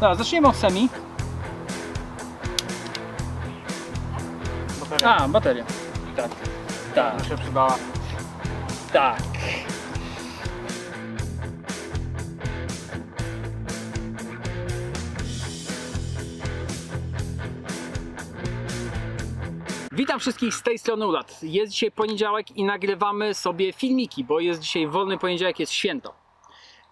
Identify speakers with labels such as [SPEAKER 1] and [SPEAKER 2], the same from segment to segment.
[SPEAKER 1] Dobra, zaczniemy od semi.
[SPEAKER 2] Bateria.
[SPEAKER 1] A, bateria. Tak. Tak.
[SPEAKER 2] To się przydała.
[SPEAKER 1] Tak. Witam wszystkich z tej strony Ulat. Jest dzisiaj poniedziałek i nagrywamy sobie filmiki, bo jest dzisiaj wolny poniedziałek, jest święto.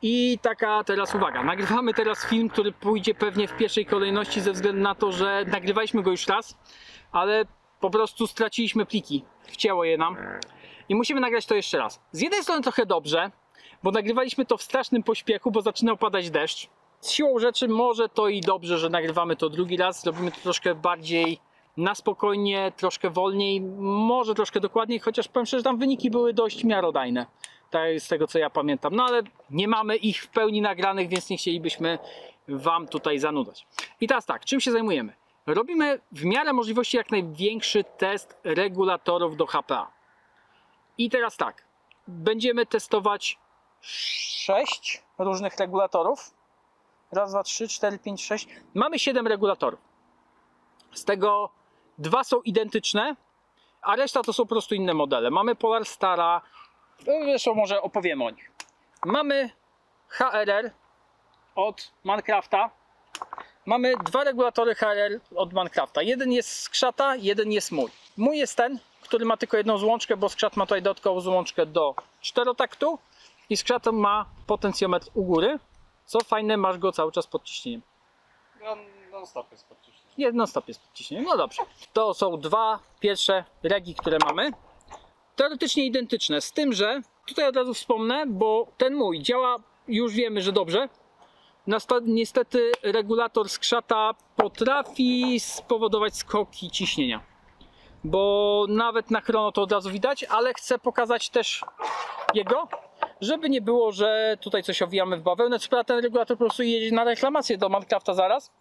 [SPEAKER 1] I taka teraz uwaga, nagrywamy teraz film, który pójdzie pewnie w pierwszej kolejności ze względu na to, że nagrywaliśmy go już raz, ale po prostu straciliśmy pliki, wcięło je nam i musimy nagrać to jeszcze raz. Z jednej strony trochę dobrze, bo nagrywaliśmy to w strasznym pośpiechu, bo zaczynał padać deszcz. Z siłą rzeczy może to i dobrze, że nagrywamy to drugi raz, zrobimy to troszkę bardziej na spokojnie, troszkę wolniej, może troszkę dokładniej, chociaż powiem szczerze, że tam wyniki były dość miarodajne, tak z tego co ja pamiętam, no ale nie mamy ich w pełni nagranych, więc nie chcielibyśmy Wam tutaj zanudzać. I teraz tak, czym się zajmujemy? Robimy w miarę możliwości jak największy test regulatorów do HPA. I teraz tak, będziemy testować 6 różnych regulatorów. Raz, 2, 3, 4, 5, 6. Mamy 7 regulatorów. Z tego 2 są identyczne, a reszta to są po prostu inne modele. Mamy Polarstara, zresztą może opowiemy o nich. Mamy HRR od Mancrafta. Mamy 2 regulatory HRR od Mancrafta. Jeden jest skrzata, jeden jest mój. Mój jest ten, który ma tylko jedną złączkę, bo skrzat ma tutaj dodatkową złączkę do 4-taktu i skrzat ma potencjometr u góry. Co fajne, masz go cały czas pod ciśnieniem.
[SPEAKER 2] Non-stop jest pod ciśnieniem.
[SPEAKER 1] Jedno stop jest pod ciśnieniem, no dobrze. To są 2 pierwsze regi, które mamy. Teoretycznie identyczne, z tym, że tutaj od razu wspomnę, bo ten mój działa, już wiemy, że dobrze. Niestety regulator skrzata potrafi spowodować skoki ciśnienia. Bo nawet na chrono to od razu widać, ale chcę pokazać też jego, żeby nie było, że tutaj coś owijamy w bawełnę. Co prawda ten regulator po prostu jedzie na reklamację do Mancrafta zaraz,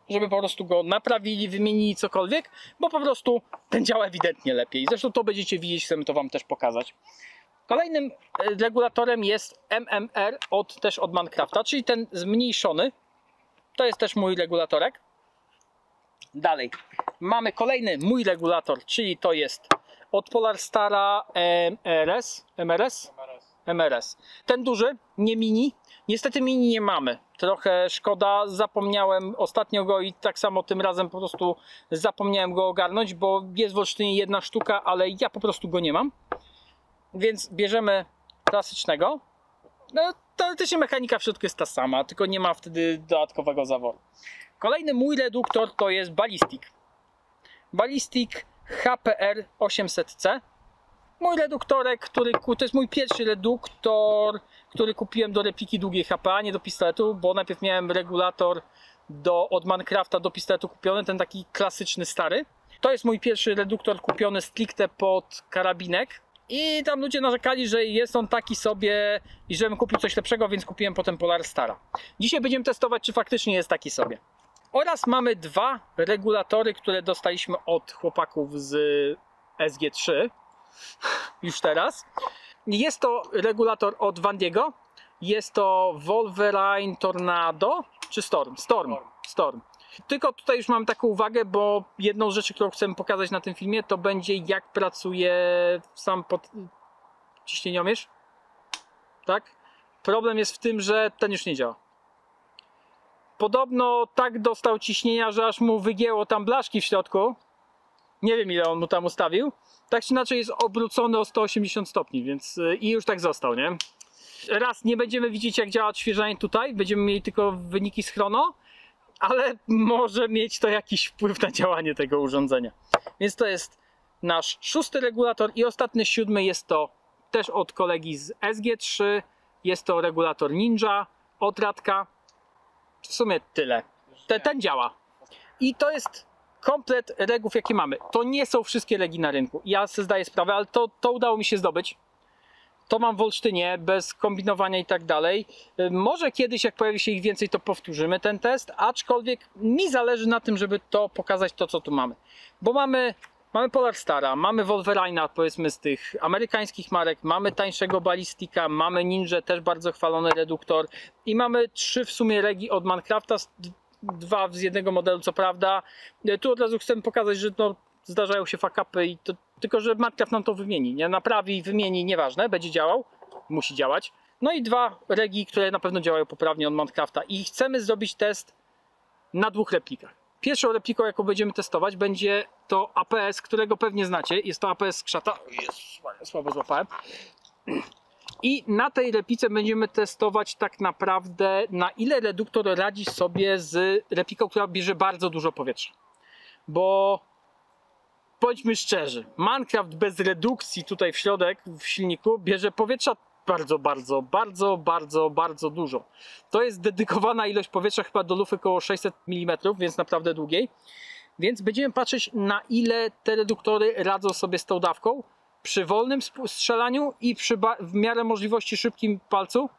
[SPEAKER 1] żeby po prostu go naprawili, wymienili cokolwiek, bo po prostu ten działa ewidentnie lepiej. Zresztą to będziecie widzieć, chcemy to Wam też pokazać. Kolejnym regulatorem jest MMR też od Mancrafta, czyli ten zmniejszony. To jest też mój regulatorek. Dalej mamy kolejny mój regulator, czyli to jest od Polarstara MRS. Ten duży, nie mini. Niestety mini nie mamy. Trochę szkoda, zapomniałem ostatnio go i tak samo tym razem po prostu zapomniałem go ogarnąć, bo jest w Olsztynie jedna sztuka, ale ja po prostu go nie mam. Więc bierzemy klasycznego. No, teoretycznie mechanika w środku jest ta sama, tylko nie ma wtedy dodatkowego zaworu. Kolejny mój reduktor to jest Ballistic. Ballistic HPR 800C. Mój reduktorek, to jest mój pierwszy reduktor, który kupiłem do repliki długiej HPA, nie do pistoletu, bo najpierw miałem regulator od Mancrafta do pistoletu kupiony, ten taki klasyczny, stary. To jest mój pierwszy reduktor kupiony stricte pod karabinek i tam ludzie narzekali, że jest on taki sobie i żebym kupił coś lepszego, więc kupiłem potem Polarstara. Dzisiaj będziemy testować, czy faktycznie jest taki sobie. Oraz mamy 2 regulatory, które dostaliśmy od chłopaków z SG3. Już teraz. Jest to regulator od Wandiego. Jest to Wolverine Tornado czy Storm? Storm. Tylko tutaj już mam taką uwagę, bo jedną z rzeczy, którą chcę pokazać na tym filmie, to będzie jak pracuje sam ciśnieniomierz. Tak? Problem jest w tym, że ten już nie działa. Podobno tak dostał ciśnienia, że aż mu wygięło tam blaszki w środku. Nie wiem, ile on mu tam ustawił. Tak czy inaczej jest obrócony o 180 stopni, więc i już tak został, nie? Raz nie będziemy widzieć, jak działa odświeżanie tutaj, będziemy mieli tylko wyniki z chrono, ale może mieć to jakiś wpływ na działanie tego urządzenia. Więc to jest nasz 6. regulator i ostatni 7 jest to też od kolegi z SG3. Jest to regulator Ninja od Radka. W sumie tyle. Ten działa. I to jest komplet regów, jakie mamy. To nie są wszystkie regi na rynku. Ja sobie zdaję sprawę, ale to udało mi się zdobyć. To mam w Olsztynie, bez kombinowania i tak dalej. Może kiedyś, jak pojawi się ich więcej, to powtórzymy ten test, aczkolwiek mi zależy na tym, żeby to pokazać to, co tu mamy. Bo mamy Polarstara, mamy Wolverine'a, powiedzmy z tych amerykańskich marek, mamy tańszego Ballistica, mamy Ninja, też bardzo chwalony reduktor i mamy 3 w sumie regi od Mancrafta, dwa z jednego modelu, co prawda. Tu od razu chcę pokazać, że no, zdarzają się fuck-upy i to, tylko że Minecraft nam to wymieni, nie? Naprawi, wymieni, nieważne, będzie działał, musi działać. No i dwa regi, które na pewno działają poprawnie od Minecrafta i chcemy zrobić test na dwóch replikach. Pierwszą repliką, jaką będziemy testować, będzie to APS, którego pewnie znacie. Jest to APS skrzata. Jezus, słabo złapałem. I na tej replice będziemy testować tak naprawdę, na ile reduktor radzi sobie z repliką, która bierze bardzo dużo powietrza. Bo bądźmy szczerzy, Minecraft bez redukcji tutaj w środek, w silniku, bierze powietrza bardzo dużo. To jest dedykowana ilość powietrza chyba do lufy około 600 mm, więc naprawdę długiej. Więc będziemy patrzeć, na ile te reduktory radzą sobie z tą dawką przy wolnym strzelaniu i przy w miarę możliwości szybkim palcu.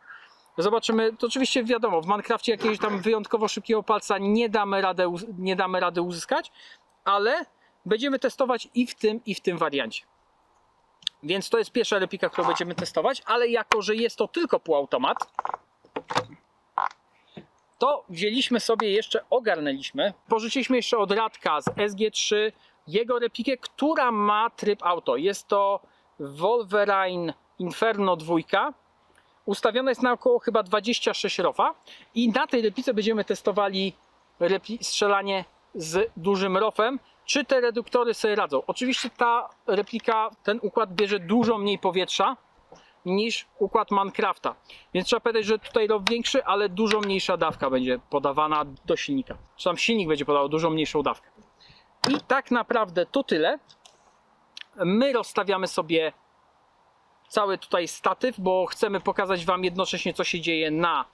[SPEAKER 1] Zobaczymy, to oczywiście wiadomo, w Minecrafcie jakiegoś tam wyjątkowo szybkiego palca nie damy rady uzyskać, ale będziemy testować i w tym wariancie. Więc to jest pierwsza replika, którą będziemy testować, ale jako, że jest to tylko półautomat, to wzięliśmy sobie jeszcze, ogarnęliśmy, pożyczyliśmy jeszcze od Radka z SG3 jego replikę, która ma tryb auto. Jest to Wolverine Inferno 2. Ustawiona jest na około chyba 26 rofa i na tej replice będziemy testowali strzelanie z dużym rofem. Czy te reduktory sobie radzą? Oczywiście ta replika, ten układ bierze dużo mniej powietrza niż układ Minecrafta. Więc trzeba powiedzieć, że tutaj rof większy, ale dużo mniejsza dawka będzie podawana do silnika. Czy tam silnik będzie podawał dużo mniejszą dawkę. I tak naprawdę to tyle. My rozstawiamy sobie cały tutaj statyw, bo chcemy pokazać Wam jednocześnie, co się dzieje na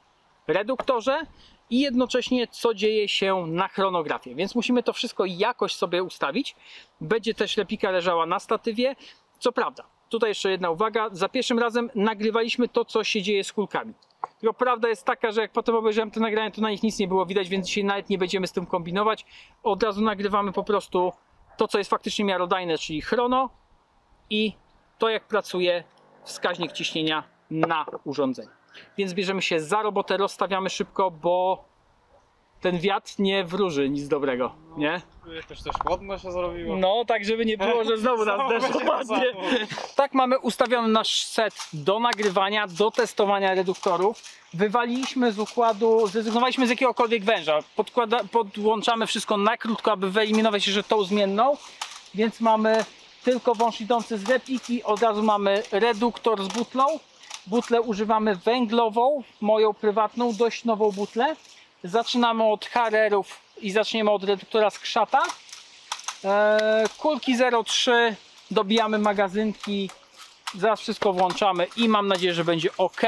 [SPEAKER 1] reduktorze i jednocześnie co dzieje się na chronografie, więc musimy to wszystko jakoś sobie ustawić. Będzie też replika leżała na statywie. Co prawda, tutaj jeszcze jedna uwaga, za pierwszym razem nagrywaliśmy to, co się dzieje z kulkami. Tylko prawda jest taka, że jak potem obejrzałem te nagrania, to na nich nic nie było widać, więc dzisiaj nawet nie będziemy z tym kombinować. Od razu nagrywamy po prostu to, co jest faktycznie miarodajne, czyli chrono i to, jak pracuje wskaźnik ciśnienia na urządzeniu. Więc bierzemy się za robotę, rozstawiamy szybko, bo ten wiatr nie wróży nic dobrego, nie?
[SPEAKER 2] Jakoś też chłodno się zrobiło.
[SPEAKER 1] No, tak żeby nie było, że znowu nas deszcz opadnie. Tak, mamy ustawiony nasz set do nagrywania, do testowania reduktorów. Wywaliliśmy z układu, zrezygnowaliśmy z jakiegokolwiek węża. Podłączamy wszystko na krótko, aby wyeliminować jeszcze tą zmienną. Więc mamy tylko wąż idący z repliki, od razu mamy reduktor z butlą. Butlę używamy węglową, moją prywatną, dość nową butlę. Zaczynamy od HRR-ów i zaczniemy od reduktora skrzata. Kulki 0,3, dobijamy magazynki, zaraz wszystko włączamy i mam nadzieję, że będzie ok.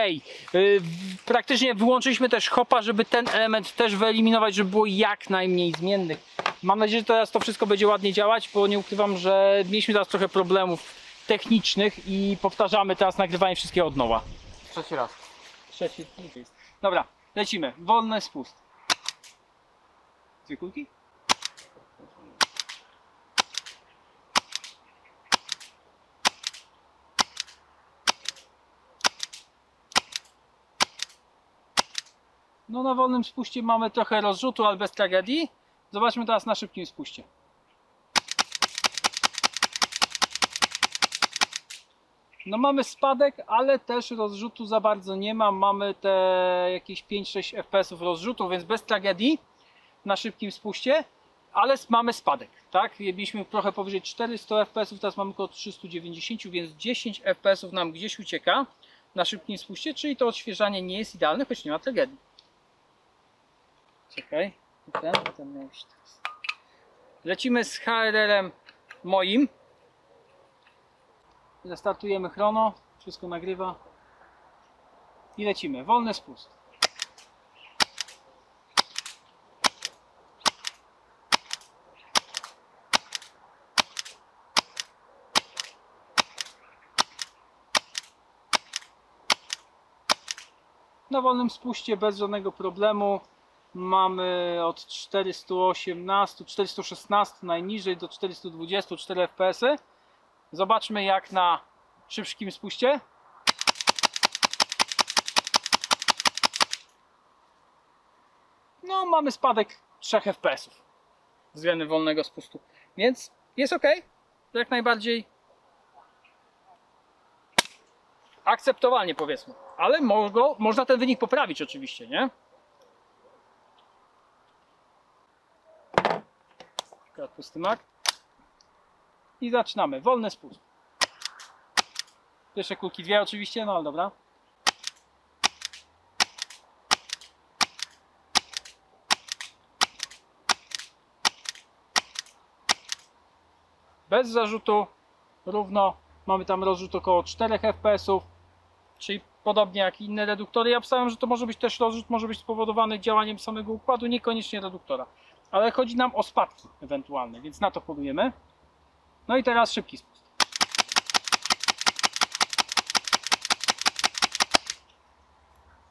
[SPEAKER 1] Praktycznie wyłączyliśmy też hopa, żeby ten element też wyeliminować, żeby było jak najmniej zmiennych. Mam nadzieję, że teraz to wszystko będzie ładnie działać, bo nie ukrywam, że mieliśmy teraz trochę problemów technicznych i powtarzamy teraz nagrywanie wszystkiego od nowa.
[SPEAKER 2] Trzeci raz.
[SPEAKER 1] Trzeci jest. Dobra, lecimy. Wolny spust. Dwie kulki? No na wolnym spuście mamy trochę rozrzutu, ale bez tragedii. Zobaczmy teraz na szybkim spuście. No mamy spadek, ale też rozrzutu za bardzo nie ma. Mamy te jakieś 5-6 fps rozrzutu, więc bez tragedii na szybkim spuście, ale mamy spadek, tak? Mieliśmy trochę powyżej 400 fps, teraz mamy około 390, więc 10 fps nam gdzieś ucieka na szybkim spuście, czyli to odświeżanie nie jest idealne, choć nie ma tragedii. Czekaj, ten miał iść teraz. Lecimy z HRR-em moim. Restartujemy chrono, wszystko nagrywa i lecimy. Wolny spust. Na wolnym spuście bez żadnego problemu mamy od 418, 416 najniżej do 424 fps. Zobaczmy jak na szybkim spuście. No mamy spadek 3 FPS względem wolnego spustu. Więc jest ok, jak najbardziej akceptowalnie, powiedzmy. Ale można ten wynik poprawić oczywiście, nie? Akurat pusty mak. I zaczynamy. Wolny spust. Pierwsze kulki 2 oczywiście, no ale dobra. Bez zarzutu, równo. Mamy tam rozrzut około 4 FPS, czyli podobnie jak inne reduktory. Ja obstawiam, że to może być też rozrzut, może być spowodowany działaniem samego układu, niekoniecznie reduktora. Ale chodzi nam o spadki ewentualne, więc na to polujemy. No i teraz szybki spust.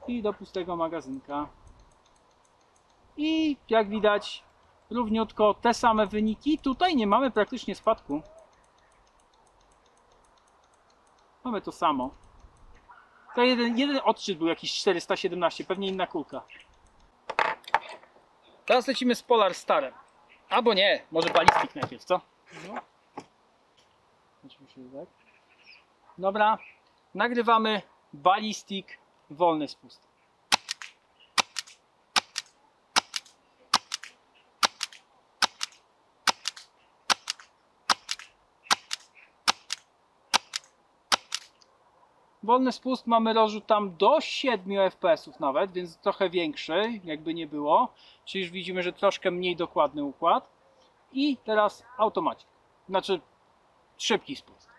[SPEAKER 1] I do pustego magazynka. I jak widać, równiutko te same wyniki. Tutaj nie mamy praktycznie spadku. Mamy to samo. To jeden odczyt był jakiś 417, pewnie inna kulka. Teraz lecimy z Polar Starem. Albo nie, może Ballistic najpierw, co? No. Oczywiście tak. Dobra, nagrywamy Ballistic, wolny spust. Wolny spust, mamy rozrzut tam do 7 FPS nawet, więc trochę większy, jakby nie było. Czyli już widzimy, że troszkę mniej dokładny układ. I teraz automatik, znaczy szybki spust.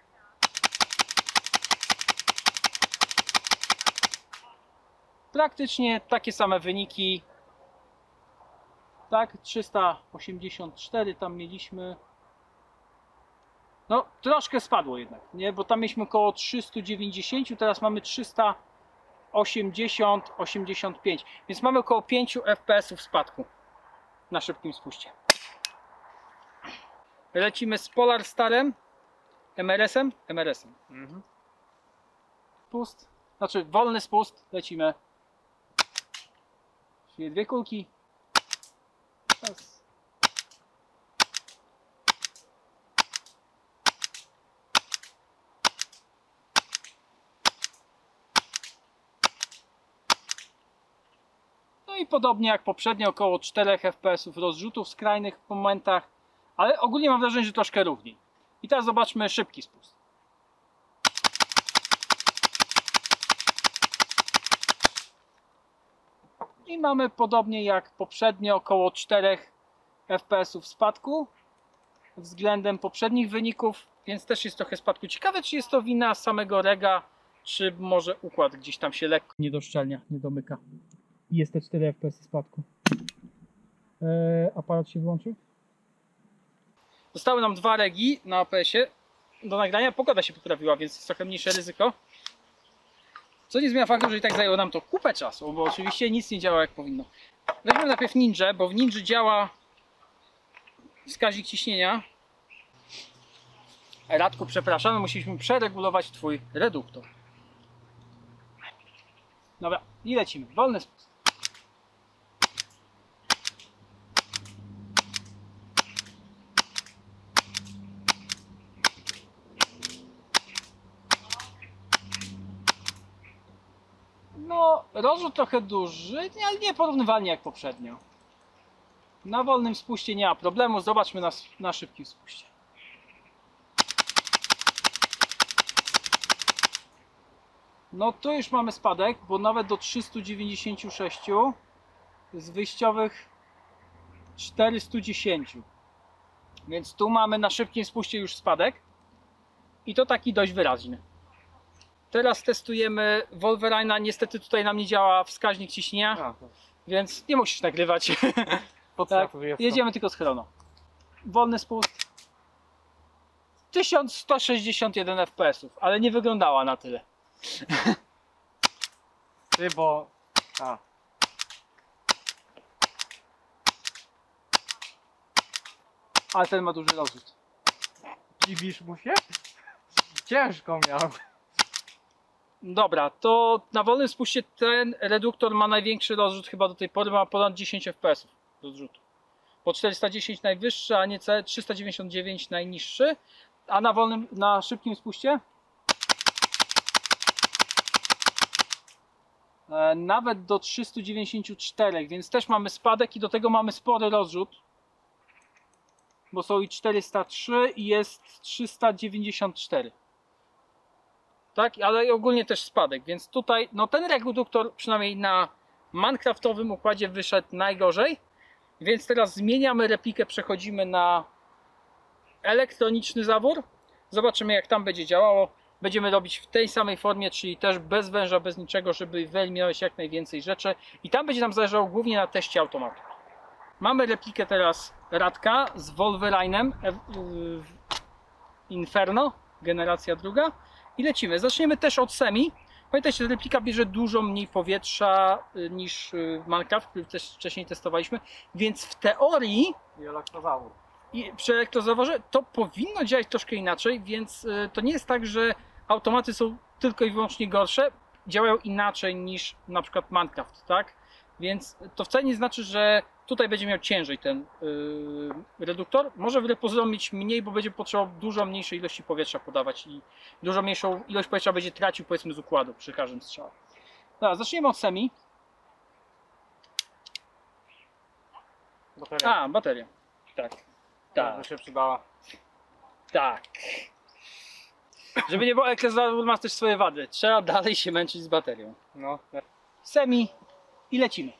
[SPEAKER 1] Praktycznie takie same wyniki. Tak, 384 tam mieliśmy. No, troszkę spadło jednak, nie? Bo tam mieliśmy około 390, teraz mamy 380, 85, więc mamy około 5 FPS spadku na szybkim spuście. Lecimy z Polar Starem, MRS-em. Spust, znaczy wolny spust, lecimy. Czyli 2 kulki. Raz. No i podobnie jak poprzednio, około 4 FPS rozrzutów w skrajnych momentach, ale ogólnie mam wrażenie, że troszkę równiej. I teraz zobaczmy szybki spust. I mamy podobnie jak poprzednio, około 4 FPS spadku względem poprzednich wyników, więc też jest trochę spadku. Ciekawe, czy jest to wina samego rega, czy może układ gdzieś tam się lekko nie doszczelnia, nie domyka. I jest te 4 FPS spadku. Aparat się wyłączył. Zostały nam 2 regi na APS-ie do nagrania. Pogoda się poprawiła, więc jest trochę mniejsze ryzyko. Co nie zmienia faktu, że i tak zajęło nam to kupę czasu, bo oczywiście nic nie działa jak powinno. Weźmy najpierw Ninja, bo w Ninja działa wskaźnik ciśnienia. Radku, przepraszamy, musieliśmy przeregulować Twój reduktor. Dobra, i lecimy. Wolny spust. No, rozrzut trochę duży, ale nie porównywalnie jak poprzednio. Na wolnym spuście nie ma problemu. Zobaczmy na szybkim spuście. No tu już mamy spadek, bo nawet do 396 z wyjściowych 410. Więc tu mamy na szybkim spuście już spadek. I to taki dość wyraźny. Teraz testujemy Wolverine'a. Niestety tutaj nam nie działa wskaźnik ciśnienia, więc nie musisz nagrywać. Tak, jedziemy tylko z chrono. Wolny spust. 1161 FPS, ale nie wyglądała na tyle.
[SPEAKER 2] Ty, bo...
[SPEAKER 1] Ale ten ma duży rozrzut.
[SPEAKER 2] Dziwisz mu się? Ciężko miał.
[SPEAKER 1] Dobra, to na wolnym spuście ten reduktor ma największy rozrzut chyba do tej pory, ma ponad 10 FPS rozrzutu. bo 410 najwyższy, a niecałe 399 najniższy. A na wolnym, na szybkim spuście? Nawet do 394, więc też mamy spadek i do tego mamy spory rozrzut. Bo są i 403 i jest 394. Tak, ale ogólnie też spadek, więc tutaj no ten reduktor przynajmniej na Minecraftowym układzie wyszedł najgorzej. Więc teraz zmieniamy replikę, przechodzimy na elektroniczny zawór. Zobaczymy jak tam będzie działało. Będziemy robić w tej samej formie, czyli też bez węża, bez niczego, żeby wyeliminować jak najwięcej rzeczy. I tam będzie nam zależało głównie na teście automatu. Mamy replikę teraz Radka z Wolverine'em Inferno, generacja druga. I lecimy. Zaczniemy też od semi. Pamiętajcie, że replika bierze dużo mniej powietrza niż Minecraft, który też wcześniej testowaliśmy. Więc w teorii
[SPEAKER 2] I elektrozawór.
[SPEAKER 1] i przy elektrozaworze to powinno działać troszkę inaczej, więc to nie jest tak, że automaty są tylko i wyłącznie gorsze, działają inaczej niż na przykład Minecraft, tak? Więc to wcale nie znaczy, że tutaj będzie miał ciężej ten reduktor. Może wbrew pozorom mieć mniej, bo będzie potrzebował dużo mniejszej ilości powietrza podawać i dużo mniejszą ilość powietrza będzie tracił powiedzmy z układu przy każdym strzale. Dobra, zaczniemy od semi.
[SPEAKER 2] Bateria.
[SPEAKER 1] A, bateria. Tak.
[SPEAKER 2] Tak. To
[SPEAKER 1] Tak.
[SPEAKER 2] się przydała.
[SPEAKER 1] Tak. Żeby nie było, elektrozawór ma też swoje wady. Trzeba dalej się męczyć z baterią.
[SPEAKER 2] No.
[SPEAKER 1] Semi i lecimy.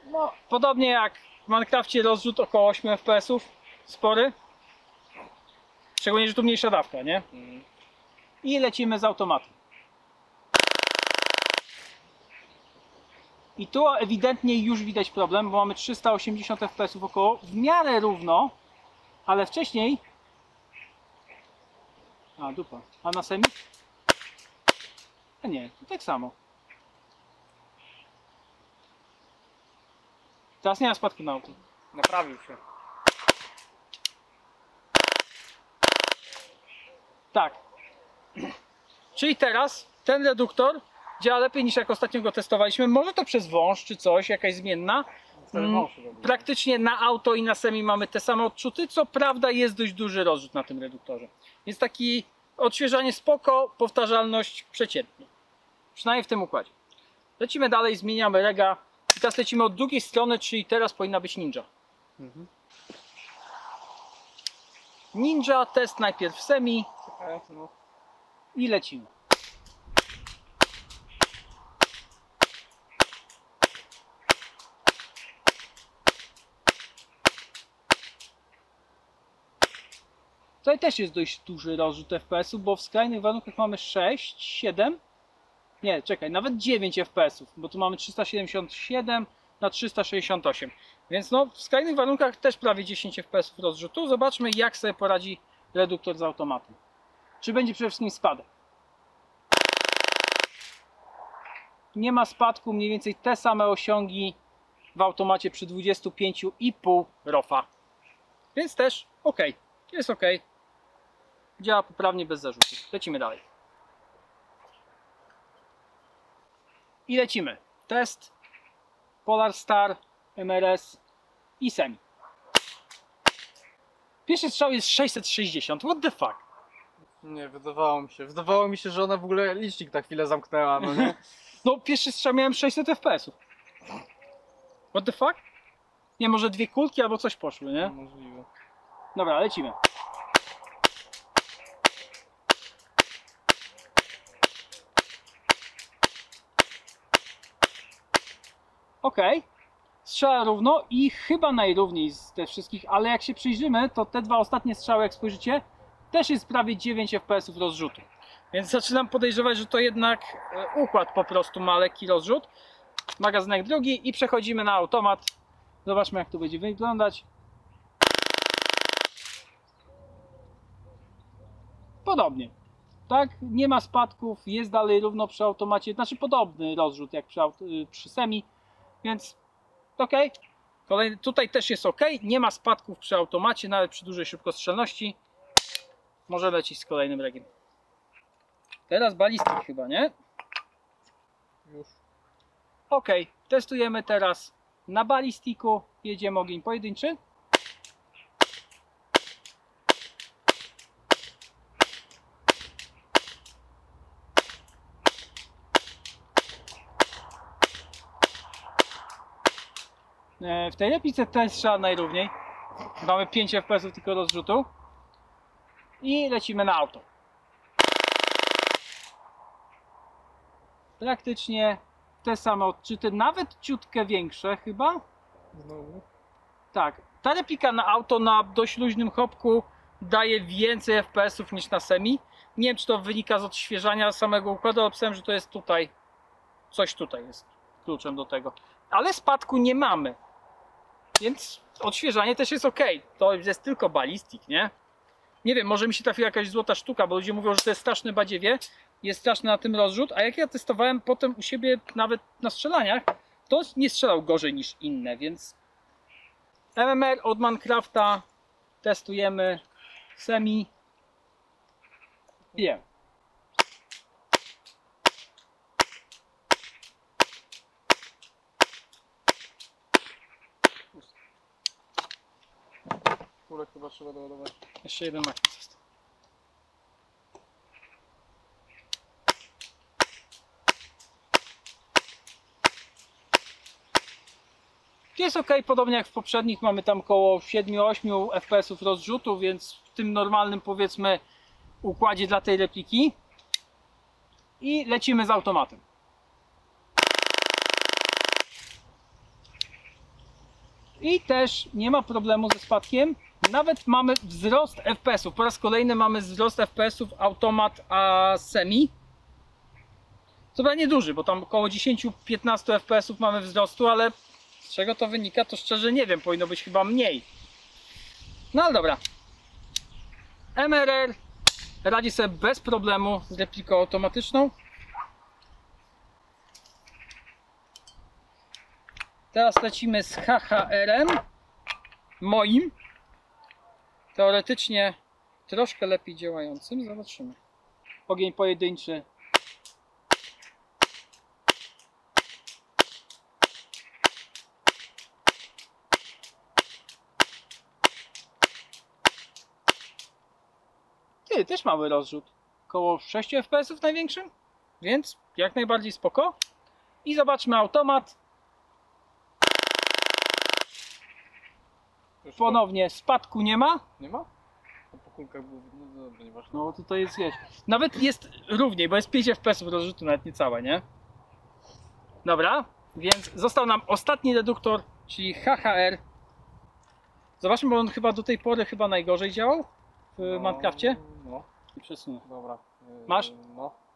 [SPEAKER 1] No, podobnie jak w Minecrafcie rozrzut około 8 fps, spory. Szczególnie, że tu mniejsza dawka, nie? I lecimy z automatu. I tu ewidentnie już widać problem, bo mamy 380 fps około, w miarę równo, ale wcześniej... A, dupa. A na semi? A nie, to tak samo. Teraz nie ma spadku na auto.
[SPEAKER 2] Naprawił się.
[SPEAKER 1] Tak. Czyli teraz ten reduktor działa lepiej niż jak ostatnio go testowaliśmy. Może to przez wąż czy coś, jakaś zmienna. Praktycznie na auto i na semi mamy te same odczuty, co prawda jest dość duży rozrzut na tym reduktorze. Więc taki odświeżanie spoko, powtarzalność przeciętnie. Przynajmniej w tym układzie. Lecimy dalej, zmieniamy rega. I teraz lecimy od drugiej strony, czyli teraz powinna być Ninja. Ninja, test najpierw w semi
[SPEAKER 2] No.
[SPEAKER 1] i lecimy. Tutaj też jest dość duży rozrzut FPS-ów, bo w skrajnych warunkach mamy 6, 7, nie, czekaj, nawet 9 FPS-ów, bo tu mamy 377 na 368. Więc no, w skrajnych warunkach też prawie 10 FPS-ów rozrzutu. Zobaczmy, jak sobie poradzi reduktor z automatem. Czy będzie przede wszystkim spadek? Nie ma spadku, mniej więcej te same osiągi w automacie przy 25,5 ROFA. Więc też ok, jest ok. Działa poprawnie bez zarzutów. Lecimy dalej. I lecimy. Test Polar Star, MRS i semi. Pierwszy strzał jest 660. What the fuck?
[SPEAKER 2] Nie, wydawało mi się. Wydawało mi się, że ona w ogóle licznik na chwilę zamknęła, no nie?
[SPEAKER 1] No, pierwszy strzał miałem 600 FPS-ów. What the fuck? Nie, może dwie kulki albo coś poszły, nie?
[SPEAKER 2] Możliwe.
[SPEAKER 1] Dobra, lecimy. Ok, strzela równo i chyba najrówniej z tych wszystkich, ale jak się przyjrzymy, to te dwa ostatnie strzały, jak spojrzycie, też jest prawie 9 fps rozrzutu. Więc zaczynam podejrzewać, że to jednak układ po prostu ma lekki rozrzut. Magazynek drugi i przechodzimy na automat. Zobaczmy, jak to będzie wyglądać. Podobnie. Tak, nie ma spadków, jest dalej równo przy automacie, znaczy podobny rozrzut jak przy semi, więc ok. Kolejny, tutaj też jest ok, nie ma spadków przy automacie, nawet przy dużej szybkostrzelności. Może lecieć z kolejnym regiem. Teraz balistik chyba, nie?
[SPEAKER 2] Już.
[SPEAKER 1] Ok, testujemy teraz na balistiku. Jedziemy ogień pojedynczy. W tej replice też strzela najrówniej. Mamy 5 fps tylko rozrzutu. I lecimy na auto. Praktycznie te same odczyty, nawet ciutkę większe chyba.
[SPEAKER 2] Znowu.
[SPEAKER 1] Tak, ta replika na auto na dość luźnym hopku daje więcej fps niż na semi. Nie wiem, czy to wynika z odświeżania samego układu, ale pisałem, że to jest tutaj. Coś tutaj jest kluczem do tego. Ale spadku nie mamy. Więc odświeżanie też jest ok. To jest tylko balistik, nie? Nie wiem, może mi się trafiła jakaś złota sztuka, bo ludzie mówią, że to jest straszne badziewie. Jest straszny na tym rozrzut, a jak ja testowałem potem u siebie nawet na strzelaniach, to nie strzelał gorzej niż inne, więc MMR od Minecrafta testujemy semi. Wiem.
[SPEAKER 2] Kulek chyba trzeba doładować.
[SPEAKER 1] Jeszcze jeden magnes został. Jest ok, podobnie jak w poprzednich, mamy tam około 7-8 fps rozrzutu, więc w tym normalnym, powiedzmy, układzie dla tej repliki. I lecimy z automatem. I też nie ma problemu ze spadkiem. Nawet mamy wzrost fps-ów. Po raz kolejny mamy wzrost fps-ów automat a semi. Co prawda nieduży, bo tam około 10-15 fps-ów mamy wzrostu, ale z czego to wynika, to szczerze nie wiem. Powinno być chyba mniej. No ale dobra. MRR radzi sobie bez problemu z repliką automatyczną. Teraz lecimy z HHR-em moim. Teoretycznie troszkę lepiej działającym. Zobaczymy. Ogień pojedynczy. Ty, też mały rozrzut. Koło 6 fps największym. Więc jak najbardziej spoko. I zobaczmy automat.
[SPEAKER 2] Już
[SPEAKER 1] Ponownie spadku nie ma.
[SPEAKER 2] Nie ma? A po kulkach było... No dobra, nieważne.
[SPEAKER 1] No tutaj jest, wiesz, nawet jest równiej, bo jest 5 fps rozrzutu, nawet niecałe, nie? Dobra, więc został nam ostatni reduktor, czyli HHR. Zobaczmy, bo on chyba do tej pory chyba najgorzej działał w Minecrafcie.
[SPEAKER 2] No,
[SPEAKER 1] I przesunę.
[SPEAKER 2] dobra.
[SPEAKER 1] Masz?
[SPEAKER 2] No.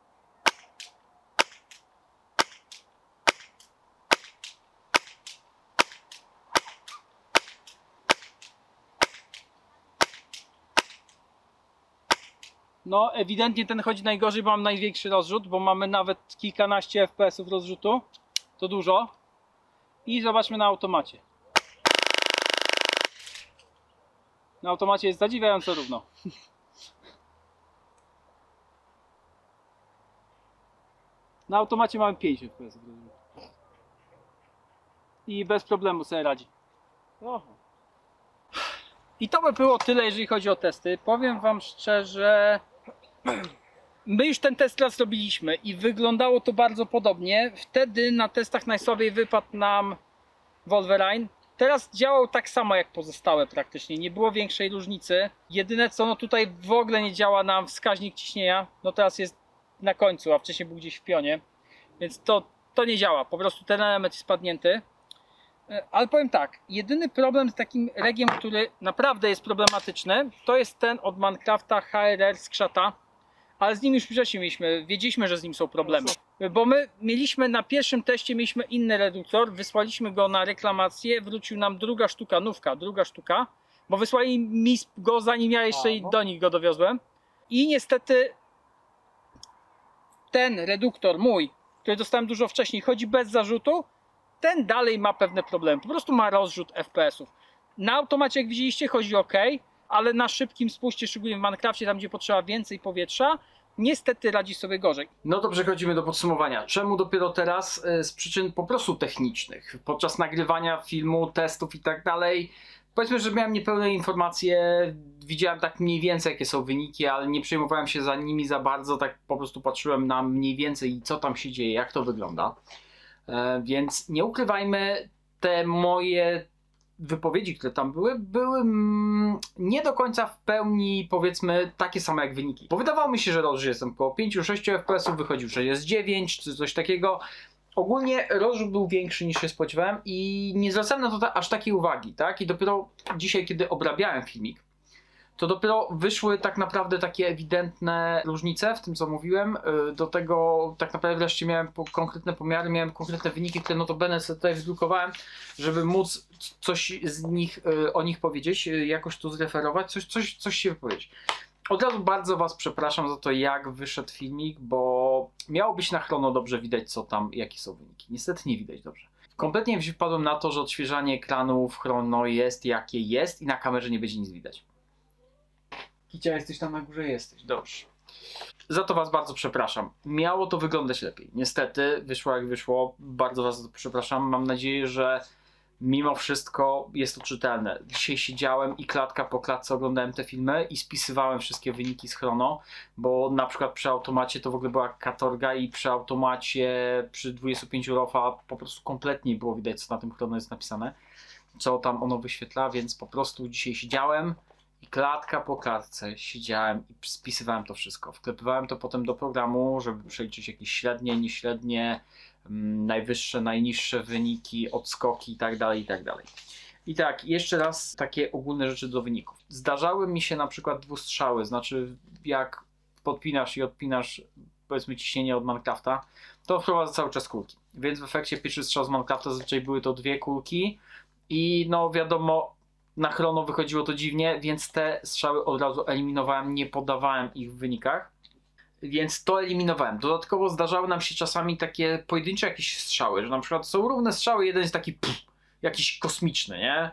[SPEAKER 1] No, ewidentnie ten chodzi najgorzej, bo mam największy rozrzut, bo mamy nawet kilkanaście fps rozrzutu. To dużo. I zobaczmy na automacie. Na automacie jest zadziwiająco równo. Na automacie mamy 5 fps. I bez problemu sobie radzi.
[SPEAKER 2] No.
[SPEAKER 1] I to by było tyle, jeżeli chodzi o testy. Powiem wam szczerze, my już ten test raz robiliśmy i wyglądało to bardzo podobnie. Wtedy na testach najsłabiej wypadł nam Wolverine. Teraz działał tak samo jak pozostałe praktycznie, nie było większej różnicy. Jedyne co, no tutaj w ogóle nie działa nam wskaźnik ciśnienia. No teraz jest na końcu, a wcześniej był gdzieś w pionie. Więc to nie działa, po prostu ten element jest spadnięty. Ale powiem tak, jedyny problem z takim regiem, który naprawdę jest problematyczny, to jest ten od Minecrafta HRR z krzata. Ale z nim już wcześniej wiedzieliśmy, że z nim są problemy. Bo my mieliśmy na pierwszym teście mieliśmy inny reduktor, wysłaliśmy go na reklamację, wrócił nam druga sztuka, bo wysłali mi go zanim ja jeszcze do nich go dowiozłem. I niestety ten reduktor mój, który dostałem dużo wcześniej, chodzi bez zarzutu, ten dalej ma pewne problemy, po prostu ma rozrzut FPS-ów. Na automacie, jak widzieliście, chodzi ok, ale na szybkim spuście, szczególnie w Minecrafcie, tam gdzie potrzeba więcej powietrza, niestety radzi sobie gorzej. No to przechodzimy do podsumowania. Czemu dopiero teraz? Z przyczyn po prostu technicznych. Podczas nagrywania filmu, testów i tak dalej, powiedzmy, że miałem niepełne informacje, widziałem tak mniej więcej jakie są wyniki, ale nie przejmowałem się za nimi za bardzo, tak po prostu patrzyłem na mniej więcej co tam się dzieje, jak to wygląda. Więc nie ukrywajmy, te moje wypowiedzi, które tam były nie do końca w pełni, powiedzmy, takie same jak wyniki. Bo wydawało mi się, że jestem około 5-6 FPS, wychodził, że jest 9 czy coś takiego. Ogólnie rozrzut był większy niż się spodziewałem i nie zwracałem na to aż takiej uwagi, tak? I dopiero dzisiaj, kiedy obrabiałem filmik, to dopiero wyszły tak naprawdę takie ewidentne różnice w tym, co mówiłem. Do tego tak naprawdę wreszcie miałem konkretne pomiary, miałem konkretne wyniki, które notabene sobie tutaj wydrukowałem, żeby móc coś z nich, o nich powiedzieć, jakoś tu zreferować, coś się wypowiedzieć. Od razu bardzo Was przepraszam za to, jak wyszedł filmik, bo miało być na chrono dobrze widać, co tam, jakie są wyniki. Niestety nie widać dobrze. Kompletnie wpadłem na to, że odświeżanie ekranu w chrono jest jakie jest i na kamerze nie będzie nic widać. Kicia, jesteś tam na górze? Jesteś, dobrze. Za to Was bardzo przepraszam. Miało to wyglądać lepiej. Niestety wyszło jak wyszło. Bardzo Was za to przepraszam. Mam nadzieję, że mimo wszystko jest to czytelne. Dzisiaj siedziałem i klatka po klatce oglądałem te filmy i spisywałem wszystkie wyniki z chrono, bo na przykład przy automacie to w ogóle była katorga i przy automacie przy 25 RAW'a po prostu kompletnie było widać, co na tym chrono jest napisane, co tam ono wyświetla, więc po prostu dzisiaj siedziałem i klatka po klatce siedziałem i spisywałem to wszystko. Wklepywałem to potem do programu, żeby przeliczyć jakieś średnie, nieśrednie, najwyższe, najniższe wyniki, odskoki itd., itd. I tak, jeszcze raz takie ogólne rzeczy do wyników. Zdarzały mi się na przykład dwustrzały, znaczy jak podpinasz i odpinasz, powiedzmy, ciśnienie od Minecrafta, to wprowadza cały czas kulki. Więc w efekcie pierwszy strzał z Minecrafta zazwyczaj były to 2 kulki i no wiadomo, na chrono wychodziło to dziwnie, więc te strzały od razu eliminowałem, nie podawałem ich w wynikach. Więc to eliminowałem. Dodatkowo zdarzały nam się czasami takie pojedyncze jakieś strzały, że na przykład są równe strzały, jeden jest taki jakiś kosmiczny, nie?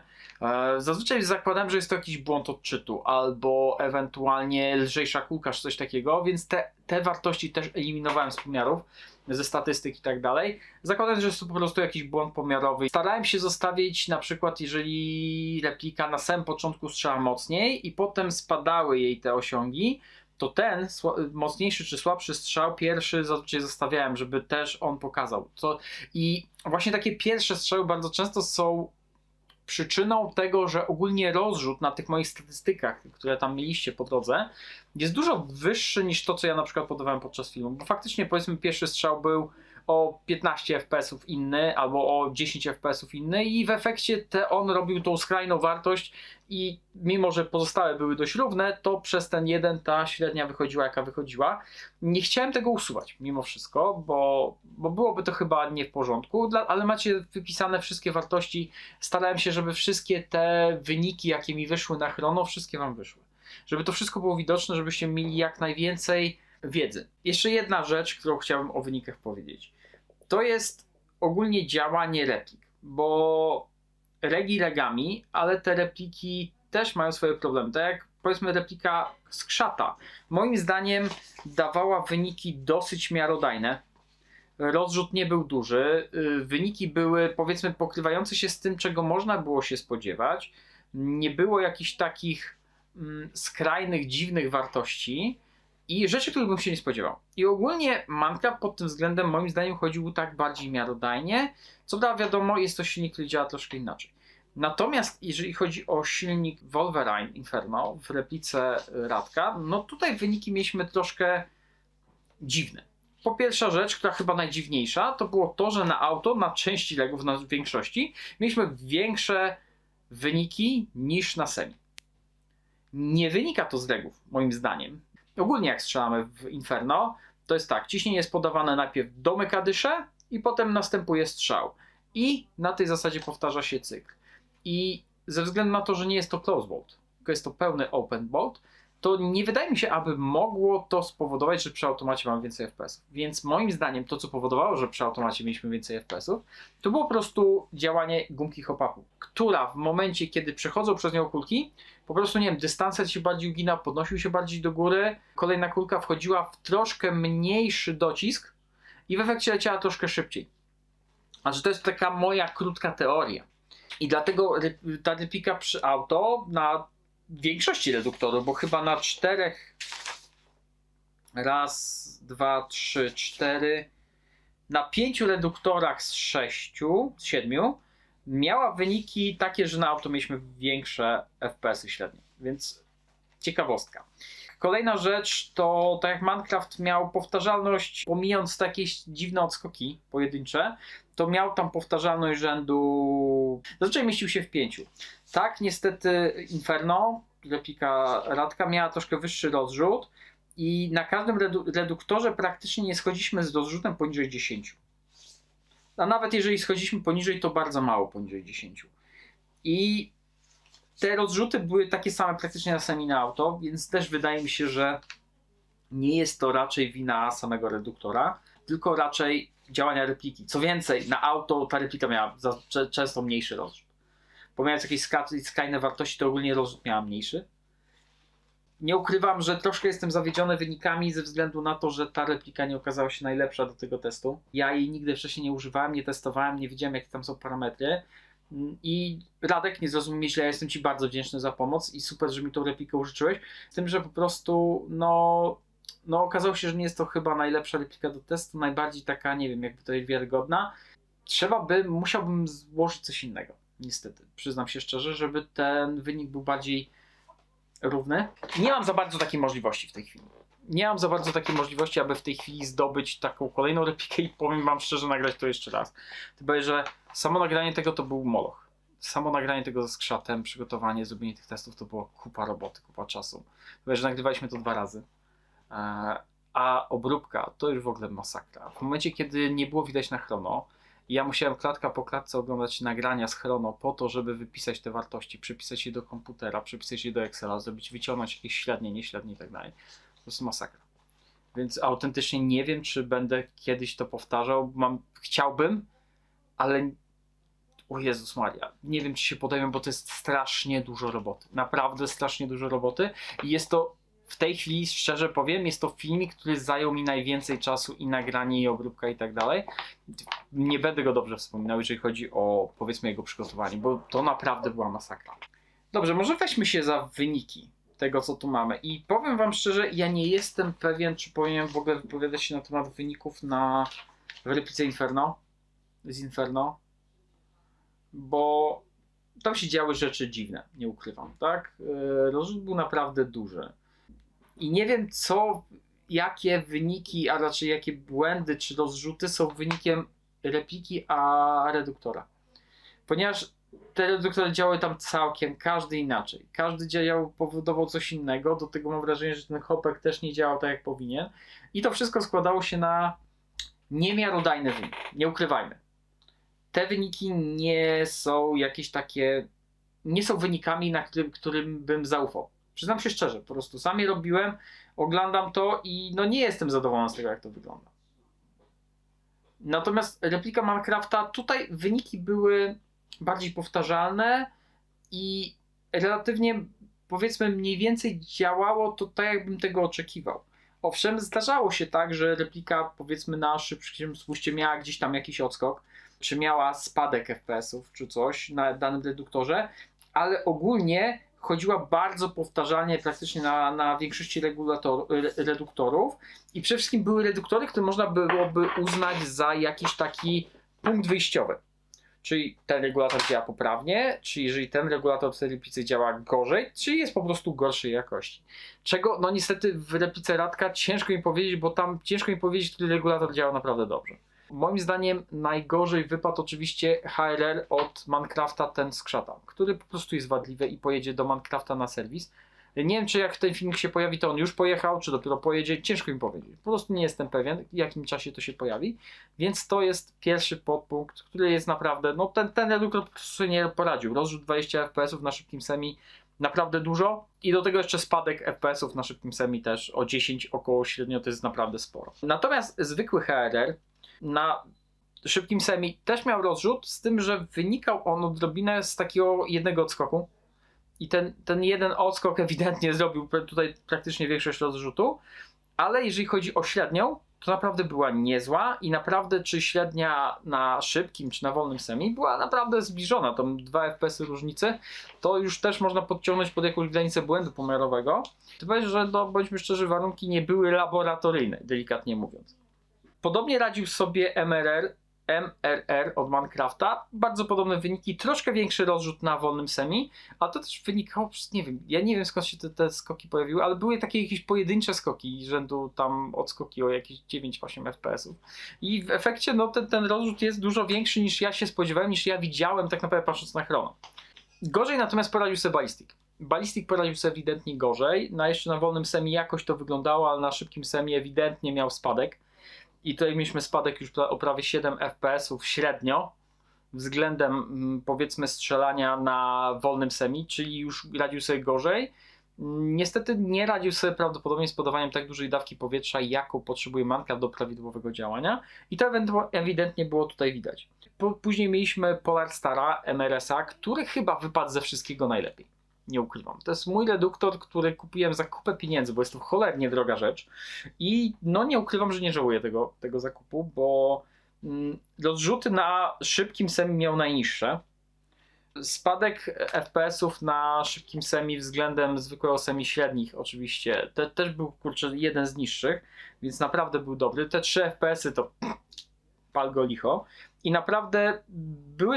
[SPEAKER 1] Zazwyczaj zakładam, że jest to jakiś błąd odczytu albo ewentualnie lżejsza kulka czy coś takiego, więc te wartości też eliminowałem z pomiarów, ze statystyk i tak dalej. Zakładam, że jest to po prostu jakiś błąd pomiarowy. Starałem się zostawić na przykład, jeżeli replika na samym początku strzała mocniej i potem spadały jej te osiągi, to ten mocniejszy czy słabszy strzał pierwszy zazwyczaj zostawiałem, żeby też on pokazał. I właśnie takie pierwsze strzały bardzo często są przyczyną tego, że ogólnie rozrzut na tych moich statystykach, które tam mieliście po drodze, jest dużo wyższy niż to, co ja na przykład podawałem podczas filmu. Bo faktycznie, powiedzmy, pierwszy strzał był o 15 FPS-ów inny, albo o 10 FPS-ów inny i w efekcie on robił tą skrajną wartość i mimo, że pozostałe były dość równe, to przez ten jeden ta średnia wychodziła jaka wychodziła. Nie chciałem tego usuwać mimo wszystko, bo byłoby to chyba nie w porządku, ale macie wypisane wszystkie wartości. Starałem się, żeby wszystkie te wyniki, jakie mi wyszły na chrono, wszystkie Wam wyszły. Żeby to wszystko było widoczne, żebyście mieli jak najwięcej wiedzy. Jeszcze jedna rzecz, którą chciałbym o wynikach powiedzieć. To jest ogólnie działanie replik, bo regi regami, ale te repliki też mają swoje problemy. Tak jak, powiedzmy, replika Skrzata moim zdaniem dawała wyniki dosyć miarodajne. Rozrzut nie był duży, wyniki były, powiedzmy, pokrywające się z tym, czego można było się spodziewać. Nie było jakichś takich skrajnych, dziwnych wartości i rzeczy, których bym się nie spodziewał. I ogólnie Minecraft pod tym względem moim zdaniem chodził tak bardziej miarodajnie. Co prawda wiadomo, jest to silnik, który działa troszkę inaczej. Natomiast jeżeli chodzi o silnik Wolverine Inferno w replice Radka, no tutaj wyniki mieliśmy troszkę dziwne. Po pierwsza rzecz, która chyba najdziwniejsza, to było to, że na auto, na części legów, na większości, mieliśmy większe wyniki niż na semi. Nie wynika to z legów, moim zdaniem. Ogólnie jak strzelamy w Inferno, to jest tak, ciśnienie jest podawane najpierw do Mekadysze i potem następuje strzał. I na tej zasadzie powtarza się cykl. I ze względu na to, że nie jest to close bolt, tylko jest to pełny open bolt,
[SPEAKER 3] to nie wydaje mi się, aby mogło to spowodować, że przy automacie mamy więcej FPS-ów. Więc moim zdaniem to, co powodowało, że przy automacie mieliśmy więcej FPS-ów, to było po prostu działanie gumki hop-upu, która w momencie, kiedy przechodzą przez nią kulki, po prostu, nie wiem, dystanser się bardziej ugina, podnosił się bardziej do góry, kolejna kulka wchodziła w troszkę mniejszy docisk i w efekcie leciała troszkę szybciej. Znaczy, to jest taka moja krótka teoria. I dlatego ta replika przy auto na większości reduktorów, bo chyba na 4, raz, 2, 3, 4, na 5 reduktorach z 6, z 7 miała wyniki takie, że na auto mieliśmy większe FPS-y średnie, więc ciekawostka. Kolejna rzecz to, tak jak Minecraft miał powtarzalność, pomijając takie dziwne odskoki pojedyncze, to miał tam powtarzalność rzędu, zazwyczaj mieścił się w 5. Tak, niestety Inferno, replika Radka, miała troszkę wyższy rozrzut i na każdym reduktorze praktycznie nie schodziliśmy z rozrzutem poniżej 10. A nawet jeżeli schodziliśmy poniżej, to bardzo mało poniżej 10. I te rozrzuty były takie same praktycznie na sami na auto, więc też wydaje mi się, że nie jest to raczej wina samego reduktora, tylko raczej działania repliki. Co więcej, na auto ta replika miała często mniejszy rozrzut. Pomijając jakieś skrajne wartości, to ogólnie rozrzut miała mniejszy. Nie ukrywam, że troszkę jestem zawiedziony wynikami ze względu na to, że ta replika nie okazała się najlepsza do tego testu. Ja jej nigdy wcześniej nie używałem, nie testowałem, nie wiedziałem, jakie tam są parametry. I Radek, nie zrozum mnie źle, ja jestem Ci bardzo wdzięczny za pomoc i super, że mi tą replikę użyczyłeś. Z tym, że po prostu no okazało się, że nie jest to chyba najlepsza replika do testu, najbardziej taka, nie wiem, jakby to jest wiarygodna. Musiałbym złożyć coś innego, niestety. Przyznam się szczerze, żeby ten wynik był bardziej równy. Nie mam za bardzo takiej możliwości w tej chwili. Nie mam za bardzo takiej możliwości, aby w tej chwili zdobyć taką kolejną replikę i powiem wam szczerze, nagrać to jeszcze raz. Chyba, że samo nagranie tego to był moloch. Samo nagranie tego ze skrzatem, przygotowanie, zrobienie tych testów to była kupa roboty, kupa czasu. Chyba, że nagrywaliśmy to 2 razy. A obróbka to już w ogóle masakra. W momencie, kiedy nie było widać na chrono, ja musiałem klatka po klatce oglądać nagrania z chrono po to, żeby wypisać te wartości, przepisać je do komputera, przepisać je do Excela, wyciągnąć jakieś średnie, nieśrednie i tak dalej. To jest masakra. Więc autentycznie nie wiem, czy będę kiedyś to powtarzał. Chciałbym, ale o Jezus Maria, nie wiem, czy się podejmę, bo to jest strasznie dużo roboty. Naprawdę strasznie dużo roboty. I jest to, w tej chwili, szczerze powiem, jest to filmik, który zajął mi najwięcej czasu i nagranie, i obróbka i tak dalej. Nie będę go dobrze wspominał, jeżeli chodzi o, powiedzmy, jego przygotowanie, bo to naprawdę była masakra. Dobrze, może weźmy się za wyniki tego, co tu mamy. I powiem wam szczerze, ja nie jestem pewien, czy powinienem w ogóle wypowiadać się na temat wyników w replice Inferno, z Inferno, bo tam się działy rzeczy dziwne, nie ukrywam, tak? Rozrzut był naprawdę duży. I nie wiem, jakie wyniki, a raczej jakie błędy czy rozrzuty są wynikiem repliki a reduktora. Ponieważ te reduktory działały tam całkiem, każdy inaczej. Każdy działał, powodował coś innego. Do tego mam wrażenie, że ten hopek też nie działał tak, jak powinien. I to wszystko składało się na niemiarodajny wynik. Nie ukrywajmy. Te wyniki nie są jakieś takie, nie są wynikami, którym bym zaufał. Przyznam się szczerze, po prostu sam je robiłem, oglądam to i no nie jestem zadowolony z tego, jak to wygląda. Natomiast replika Minecrafta, tutaj wyniki były bardziej powtarzalne i relatywnie, powiedzmy, mniej więcej działało to tak, jakbym tego oczekiwał. Owszem, zdarzało się tak, że replika, powiedzmy, na szybkim spuście miała gdzieś tam jakiś odskok, czy miała spadek FPS-ów, czy coś na danym reduktorze, ale ogólnie chodziła bardzo powtarzalnie praktycznie na większości reduktorów i przede wszystkim były reduktory, które można byłoby uznać za jakiś taki punkt wyjściowy. Czyli ten regulator działa poprawnie, czy jeżeli ten regulator w tej replice działa gorzej, czy jest po prostu gorszej jakości. Czego no niestety w replice Radka ciężko mi powiedzieć, bo tam ciężko mi powiedzieć, który regulator działa naprawdę dobrze. Moim zdaniem najgorzej wypadł oczywiście HRR od Minecrafta, ten skrzata, który po prostu jest wadliwy i pojedzie do Minecrafta na serwis. Nie wiem, czy jak ten filmik się pojawi, to on już pojechał, czy dopiero pojedzie, ciężko mi powiedzieć. Po prostu nie jestem pewien, w jakim czasie to się pojawi, więc to jest pierwszy podpunkt, który jest naprawdę, no ten reduktor po prostu nie poradził. Rozrzut 20 fps na szybkim semi naprawdę dużo. I do tego jeszcze spadek FPS-ów na szybkim semi też o 10 około średnio, to jest naprawdę sporo. Natomiast zwykły HRR na szybkim semi też miał rozrzut, z tym, że wynikał on odrobinę z takiego jednego odskoku. I ten jeden odskok ewidentnie zrobił tutaj praktycznie większość rozrzutu, ale jeżeli chodzi o średnią, to naprawdę była niezła i naprawdę czy średnia na szybkim, czy na wolnym semi była naprawdę zbliżona. Tam 2 FPS-y różnicy, to już też można podciągnąć pod jakąś granicę błędu pomiarowego. Tylko, że no, bądźmy szczerzy, warunki nie były laboratoryjne, delikatnie mówiąc. Podobnie radził sobie MRR od Minecrafta, bardzo podobne wyniki, troszkę większy rozrzut na wolnym semi, ale to też wynikało, nie wiem, ja nie wiem skąd się te skoki pojawiły, ale były takie jakieś pojedyncze skoki, rzędu tam odskoki o jakieś 9-8 FPS-ów i w efekcie no ten rozrzut jest dużo większy niż ja się spodziewałem, niż ja widziałem tak naprawdę patrząc na chrono. Gorzej natomiast poradził sobie Ballistic. Ballistic poradził sobie ewidentnie gorzej, jeszcze na wolnym semi jakoś to wyglądało, ale na szybkim semi ewidentnie miał spadek. I tutaj mieliśmy spadek już o prawie 7 FPS-ów średnio względem powiedzmy strzelania na wolnym semi, czyli już radził sobie gorzej. Niestety nie radził sobie prawdopodobnie z podawaniem tak dużej dawki powietrza, jaką potrzebuje Minecraft do prawidłowego działania i to ewidentnie było tutaj widać. Później mieliśmy Polarstara MRS-a, który chyba wypadł ze wszystkiego najlepiej. Nie ukrywam. To jest mój reduktor, który kupiłem za kupę pieniędzy, bo jest to cholernie droga rzecz. I no nie ukrywam, że nie żałuję tego zakupu, bo rozrzuty na szybkim semi miał najniższe. Spadek FPS-ów na szybkim semi względem zwykłego semi średnich oczywiście też był kurczę jeden z niższych, więc naprawdę był dobry. Te 3 FPS-y to pal go licho. I naprawdę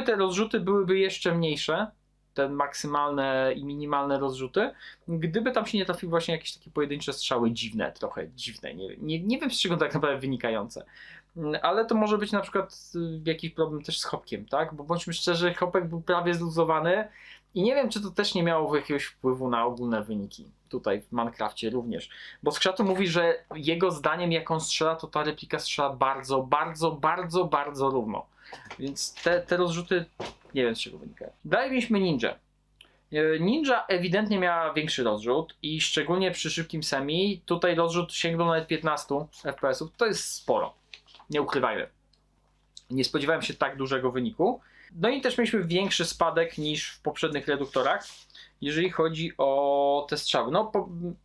[SPEAKER 3] te rozrzuty byłyby jeszcze mniejsze, te maksymalne i minimalne rozrzuty, gdyby tam się nie trafiły właśnie jakieś takie pojedyncze strzały dziwne, trochę dziwne, nie wiem z czego tak naprawdę wynikające. Ale to może być na przykład jakiś problem też z hopkiem, tak? Bo bądźmy szczerzy, hopek był prawie zluzowany i nie wiem, czy to też nie miało jakiegoś wpływu na ogólne wyniki. Tutaj w Minecrafcie również. Bo Skrzatu mówi, że jego zdaniem jak on strzela, to ta replika strzela bardzo, bardzo, bardzo, bardzo równo. Więc te rozrzuty nie wiem z czego wynikają. Dalej mieliśmy Ninja. Ninja ewidentnie miała większy rozrzut i szczególnie przy szybkim semi tutaj rozrzut sięgnął nawet 15 FPS-ów. To jest sporo. Nie ukrywajmy. Nie spodziewałem się tak dużego wyniku. No i też mieliśmy większy spadek niż w poprzednich reduktorach, jeżeli chodzi o te strzały.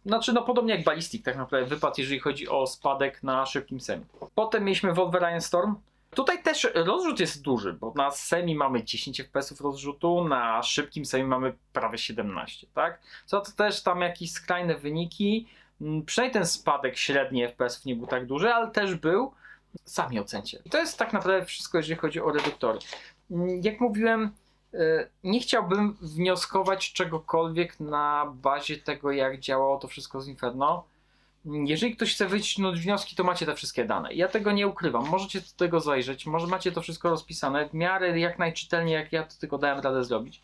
[SPEAKER 3] No podobnie jak Ballistic tak naprawdę wypadł, jeżeli chodzi o spadek na szybkim semi. Potem mieliśmy Wolverine Storm. Tutaj też rozrzut jest duży, bo na semi mamy 10 FPS rozrzutu, na szybkim semi mamy prawie 17, tak? Co to też tam jakieś skrajne wyniki. Przynajmniej ten spadek średni FPS-ów nie był tak duży, ale też był. Sami ocencie. I to jest tak naprawdę wszystko, jeżeli chodzi o reduktory. Jak mówiłem, nie chciałbym wnioskować czegokolwiek na bazie tego, jak działało to wszystko z Inferno. Jeżeli ktoś chce wyciągnąć wnioski, to macie te wszystkie dane. Ja tego nie ukrywam. Możecie do tego zajrzeć, może macie to wszystko rozpisane w miarę jak najczytelniej, jak ja to tylko dałem radę zrobić.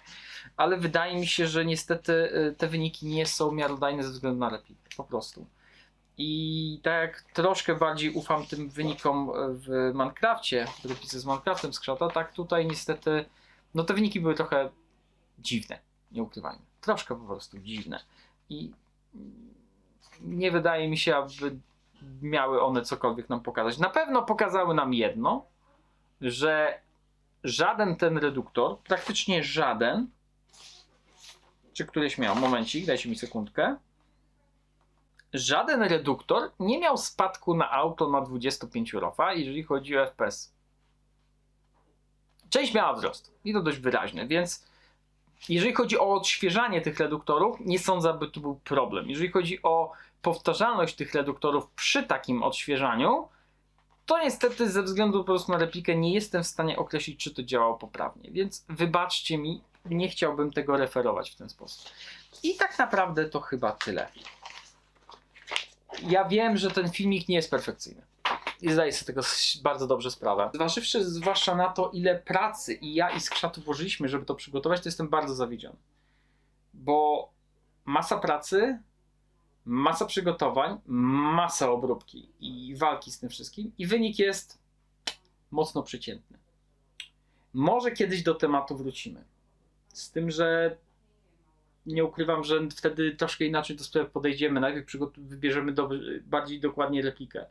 [SPEAKER 3] Ale wydaje mi się, że niestety te wyniki nie są miarodajne ze względu na replikę. Po prostu. I tak jak troszkę bardziej ufam tym wynikom w Minecrafcie, w replice z Minecraftem Skrzata, tak tutaj niestety no te wyniki były trochę dziwne, nie ukrywajmy. Troszkę po prostu dziwne. I nie wydaje mi się, aby miały one cokolwiek nam pokazać. Na pewno pokazały nam jedno, że żaden ten reduktor, praktycznie żaden, czy któryś miał, momencik, dajcie mi sekundkę, żaden reduktor nie miał spadku na auto na 25 ROFA, jeżeli chodzi o FPS. Część miała wzrost i to dość wyraźny, więc jeżeli chodzi o odświeżanie tych reduktorów, nie sądzę, aby to był problem. Jeżeli chodzi o powtarzalność tych reduktorów przy takim odświeżaniu, to niestety ze względu po prostu na replikę nie jestem w stanie określić, czy to działało poprawnie. Więc wybaczcie mi, nie chciałbym tego referować w ten sposób. I tak naprawdę to chyba tyle. Ja wiem, że ten filmik nie jest perfekcyjny. I zdaję sobie tego bardzo dobrze sprawę. Zważywszy zwłaszcza na to, ile pracy i ja i Skrzatu włożyliśmy, żeby to przygotować, to jestem bardzo zawiedziony. Bo masa pracy, masa przygotowań, masa obróbki i walki z tym wszystkim i wynik jest mocno przeciętny. Może kiedyś do tematu wrócimy. Z tym, że nie ukrywam, że wtedy troszkę inaczej do sprawy podejdziemy. Najpierw wybierzemy bardziej dokładnie replikę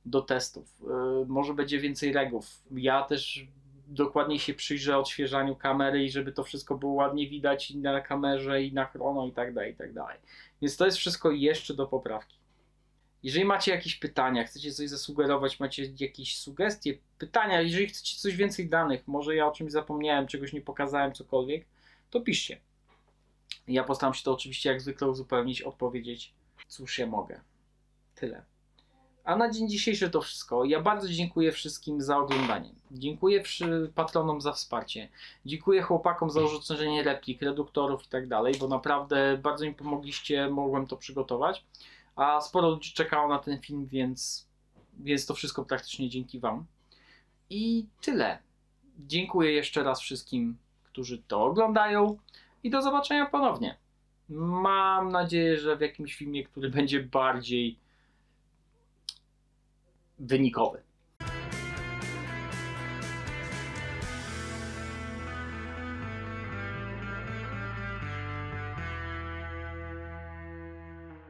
[SPEAKER 3] do testów. Może będzie więcej regów. Ja też dokładniej się przyjrzę odświeżaniu kamery i żeby to wszystko było ładnie widać i na kamerze, i na chrono i tak dalej, i tak dalej. Więc to jest wszystko jeszcze do poprawki. Jeżeli macie jakieś pytania, chcecie coś zasugerować, macie jakieś sugestie, pytania, jeżeli chcecie coś więcej danych, może ja o czymś zapomniałem, czegoś nie pokazałem, cokolwiek, to piszcie. Ja postaram się to oczywiście jak zwykle uzupełnić, odpowiedzieć, cóż ja mogę. Tyle. A na dzień dzisiejszy to wszystko. Ja bardzo dziękuję wszystkim za oglądanie. Dziękuję patronom za wsparcie. Dziękuję chłopakom za urządzenie replik, reduktorów i tak dalej, bo naprawdę bardzo mi pomogliście, mogłem to przygotować. A sporo ludzi czekało na ten film, więc to wszystko praktycznie dzięki wam. I tyle. Dziękuję jeszcze raz wszystkim, którzy to oglądają i do zobaczenia ponownie. Mam nadzieję, że w jakimś filmie, który będzie bardziej wynikowy.